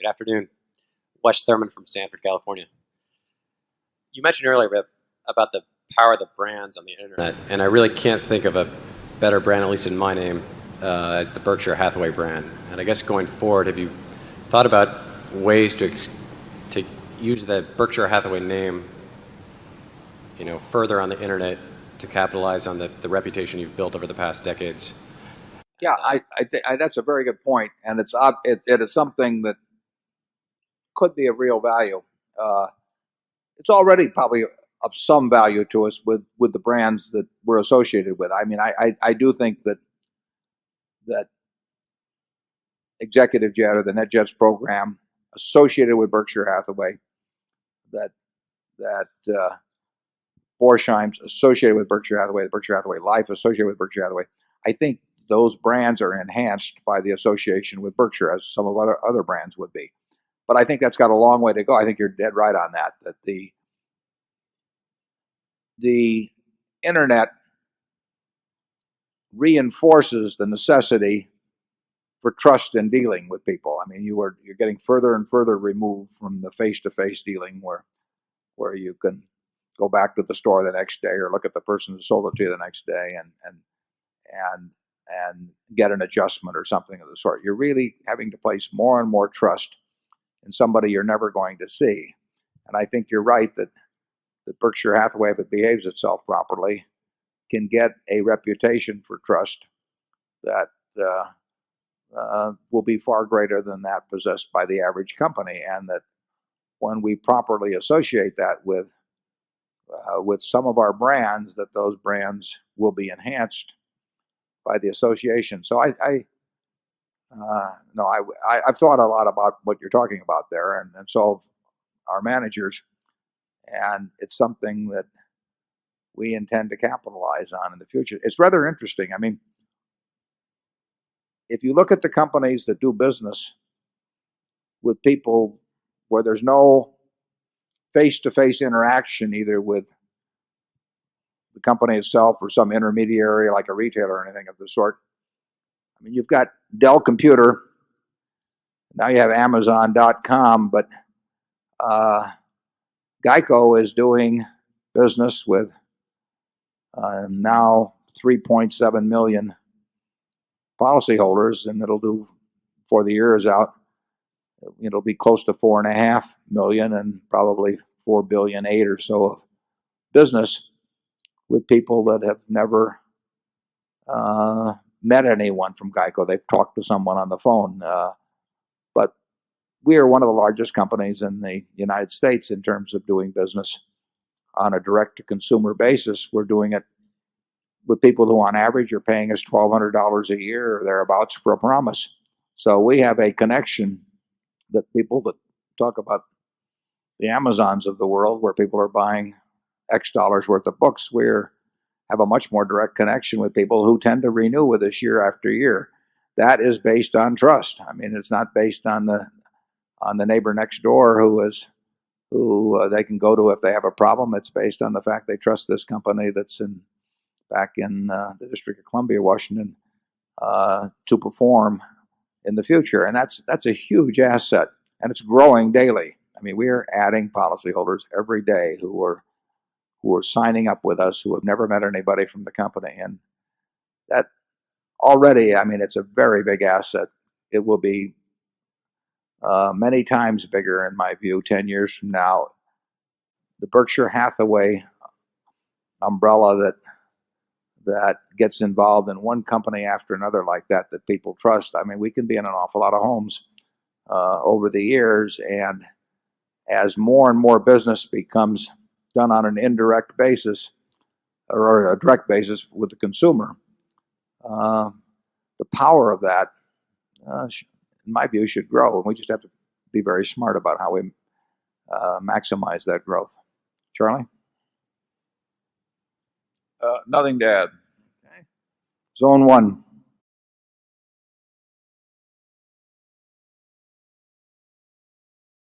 Good afternoon. Wes Thurman from Stanford, California. You mentioned earlier about the power of the brands on the internet, and I really can't think of a better brand, at least in my name, as the Berkshire Hathaway brand. And I guess going forward, have you thought about ways to use the Berkshire Hathaway name, further on the internet to capitalize on the reputation you've built over the past decades? Yeah, I think that's a very good point, and it is something that could be of real value. It's already probably of some value to us with the brands that we're associated with. I mean, I do think that Executive Jet or the NetJets program associated with Berkshire Hathaway, that Borsheim's associated with Berkshire Hathaway, the Berkshire Hathaway Life associated with Berkshire Hathaway. I think those brands are enhanced by the association with Berkshire, as some of other brands would be. But I think that's got a long way to go. I think you're dead right on that. That the internet reinforces the necessity for trust in dealing with people. I mean, you're getting further and further removed from the face-to-face dealing where you can go back to the store the next day or look at the person who sold it to you the next day and get an adjustment or something of the sort. You're really having to place more and more trust in somebody you're never going to see. And I think you're right that Berkshire Hathaway, if it behaves itself properly, can get a reputation for trust that will be far greater than that possessed by the average company. And that when we properly associate that with some of our brands, that those brands will be enhanced by the association. So I've thought a lot about what you're talking about there, and so our managers, and it's something that we intend to capitalize on in the future. It's rather interesting. I mean, if you look at the companies that do business with people where there's no face-to-face interaction, either with the company itself or some intermediary like a retailer or anything of the sort. I mean, you've got Dell Computer, now you have Amazon.com, but Geico is doing business with now 3.7 million policyholders, and it'll do, before the year is out, it'll be close to 4.5 million and probably 4.8 billion or so of business with people that have never met anyone from Geico. They've talked to someone on the phone. But we are one of the largest companies in the United States in terms of doing business on a direct-to-consumer basis. We're doing it with people who, on average, are paying us $1,200 a year or thereabouts for a promise. So we have a connection that people that talk about the Amazons of the world, where people are buying X dollars worth of books, we have a much more direct connection with people who tend to renew with us year after year. That is based on trust. I mean, it's not based on the neighbor next door who they can go to if they have a problem. It's based on the fact they trust this company that's back in the District of Columbia, Washington, to perform in the future. And that's a huge asset, and it's growing daily. I mean, we are adding policyholders every day who are signing up with us, who have never met anybody from the company. And that already, I mean, it's a very big asset. It will be many times bigger, in my view, 10 years from now. The Berkshire Hathaway umbrella that gets involved in one company after another like that people trust. I mean, we can be in an awful lot of homes over the years, and as more and more business becomes done on an indirect basis or a direct basis with the consumer, the power of that, in my view, should grow. And we just have to be very smart about how we maximize that growth. Charlie? Nothing to add. Okay. Zone 1.